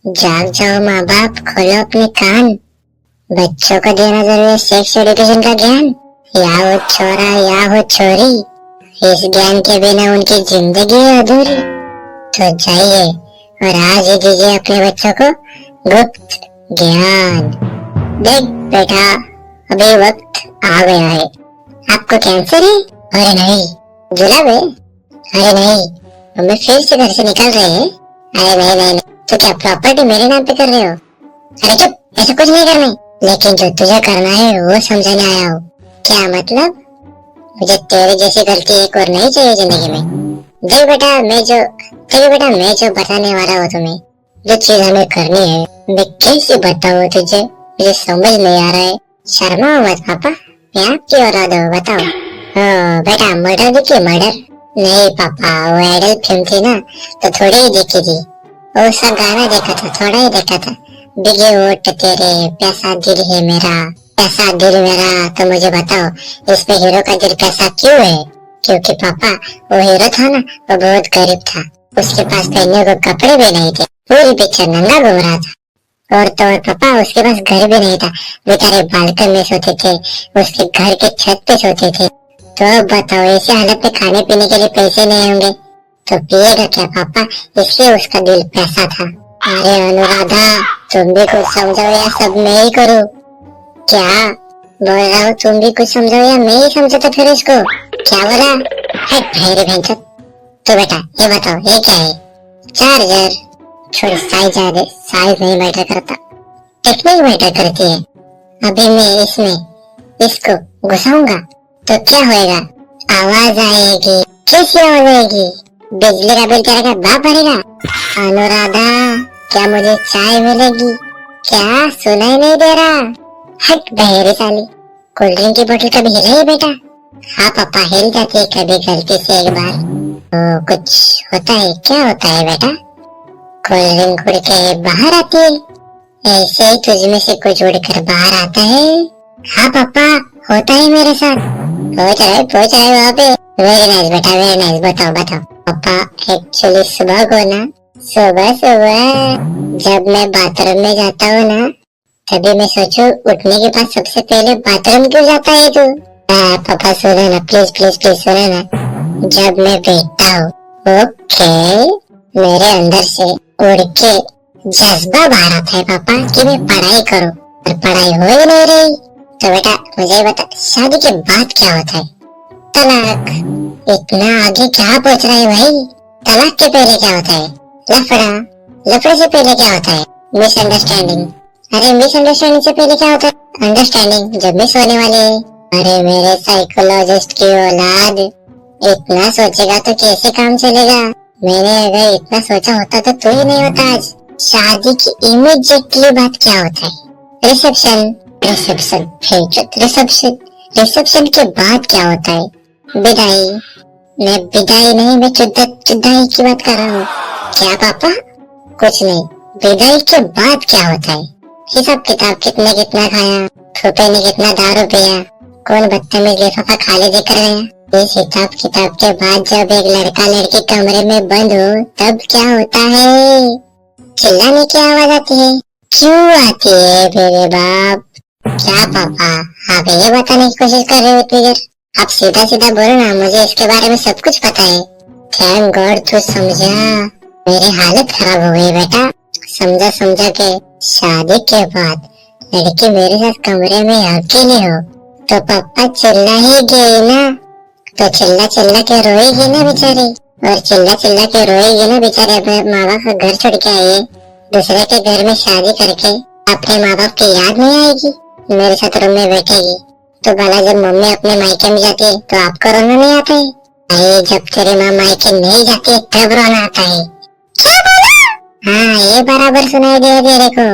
जाग जाओ माँ बाप, खोलो अपने कान। बच्चों को देना जरूरी है सेक्स एजुकेशन का ज्ञान। या हो छोरा या हो छोरी, इस ज्ञान के बिना उनकी जिंदगी है अधूरी। तो जाइए और आज ही दीजिए अपने बच्चों को गुप्त ज्ञान। देख बेटा, अभी वक्त आ गया है। आपको कैंसर है? अरे नहीं। जुलाब है? अरे नहीं। मम्मी फिर से घर से निकल रहे हैं? अरे नहीं नहीं नहीं। तो क्या प्रॉपर्टी मेरे नाम पे कर रहे हो? अरे चुप, ऐसा कुछ नहीं करना। लेकिन जो तुझे करना है वो समझाने आया हूँ। क्या मतलब? मुझे तेरे जैसी गलती एक और नहीं चाहिए जिंदगी में। देख बेटा मैं जो बताने वाला हूँ तुम्हें, जो चीज हमें करनी है, मैं कैसे बताऊँ तुझे, मुझे समझ नहीं आ रहा है। शर्माओ मत पापा, मैं आपकी औलाद हूँ, बताओ। बेटा मर्डर देखिए, मर्डर। नहीं पापा, वो आइडल फिल्म थी ना, तो थोड़ी ही देखी थी। वो सा गाना देखा था, थोड़ा ही देखा था। बिगे ओट तेरे, पैसा दिल है मेरा, पैसा दिल मेरा। तो मुझे बताओ इसमें हीरो का दिल पैसा क्यों है? क्योंकि पापा वो हीरो था ना, वो बहुत गरीब था। उसके पास पहनने को कपड़े भी नहीं थे, पूरी पिक्चर नंगा घूम रहा था। और तो और पापा उसके पास घर भी नहीं था, बेचारे बालकनी में सोते थे, उसके घर के छत पे सोते थे। तो अब बताओ ऐसी हालत में खाने पीने के लिए पैसे नहीं होंगे तो पिएगा क्या पापा? इसलिए उसका दिल पैसा था। अरे अनुराधा, तुम भी कुछ समझो या सब मैं ही करूँ? क्या बोल रहा हूँ? तुम भी कुछ समझो या मैं ही समझो? तो फिर इसको क्या बोला? हट भाई भैंचो। तो बेटा ये बताओ ये क्या है? चार्जर। छोड़, साइज नहीं मैटर करता, टेक्निक मैटर करती है। अभी मैं इसमें इसको घुसाऊंगा तो क्या होएगा? आवाज आएगी। कैसी आवाज आएगी? बिजली का बिल तेरा बाप भरेगा? अनुराधा, क्या मुझे चाय मिलेगी? क्या सुनाई नहीं दे रहा? हट बहेरी साली, कोल्ड ड्रिंक की बोतल कभी हिलाई है बेटा? हाँ पापा, हिल जाती है कभी गलती से एक बार। तो कुछ होता है? क्या होता है बेटा? कोल्ड ड्रिंक उड़ के बाहर आती है, ऐसे ही तुझ में से कुछ उड़कर बाहर आता है। हाँ पापा, होता है मेरे साथ। पहुंच रहा है वहाँ पे। वेरी नाइस बेटा, वेरी नाइस। बताओ बताओ पापा, एक्चुअली सुबह को ना, सुबह सुबह जब मैं बाथरूम में जाता हूँ ना, तभी मैं सोचूं उठने के बाद सबसे पहले बाथरूम क्यों जाता है तू? पापा सुनो ना, प्लीज प्लीज प्लीज सुनो ना। जब मैं बैठता हूँ, ओके, मेरे अंदर से उड़ के जज्बा बाहर आता है पापा कि मैं पढ़ाई करूँ, और पढ़ाई हो ही नहीं रही। तो बेटा मुझे बता, शादी के बाद क्या होता है? तलाक। इतना आगे क्या पहुंच रहा है भाई? तलाक के पहले क्या होता है? लफड़ा। लफड़े से पहले क्या होता है? मिसअंडरस्टैंडिंग। अरे मिसअंडरस्टैंडिंग से पहले क्या होता है? अंडरस्टैंडिंग, जब मिस होने वाले हैं। अरे मेरे साइकोलॉजिस्ट की औलाद, इतना सोचेगा तो कैसे काम चलेगा? मैंने अगर इतना सोचा होता तो तू ही नहीं होता आज। शादी की इमीडिएटली बाद क्या होता है? रिसेप्शन। रिसेप्शन रिसेप्शन रिसेप्शन के बाद क्या होता है? विदाई। मैं विदाई नहीं, मैं चुदाई की बात कर रहा हूँ। क्या पापा? कुछ नहीं, विदाई के बाद क्या होता है? हिसाब किताब, कितने कितना खाया, फूफे ने कितना दारू पिया, कौन बदतमीज लिफाफा खाली देकर गया। इस हिसाब किताब के बाद जब एक लड़का लड़की कमरे में बंद हो तब क्या होता है? चिल्लाने की आवाज आती है। क्यों आती है मेरे बाप? क्या पापा, आप ये बताने की कोशिश कर रहे हो इतनी देर? आप सीधा सीधा बोलो ना, मुझे इसके बारे में सब कुछ पता है। थैंक गॉड तू समझा, मेरी हालत खराब हो गई बेटा। समझा के शादी के बाद लड़की मेरे साथ कमरे में अकेली हो तो पापा चिल्ला ही गई ना, तो चिल्ला के रोएगी ना बेचारी, और चिल्ला के रोएगी ना बेचारी। अपने माँ बाप का घर छोड़ के आई है, दूसरे के घर में शादी करके अपने माँ बाप की याद नहीं आएगी? मेरे साथ रूम में बैठेगी तो भला जब मम्मी अपने मायके में जाती है तो आपको रोना नहीं आता है? अरे जब तेरी माँ मायके नहीं जाती है तब रोना आता है। क्या बोला? हाँ ये बराबर सुनाई दे तेरे को।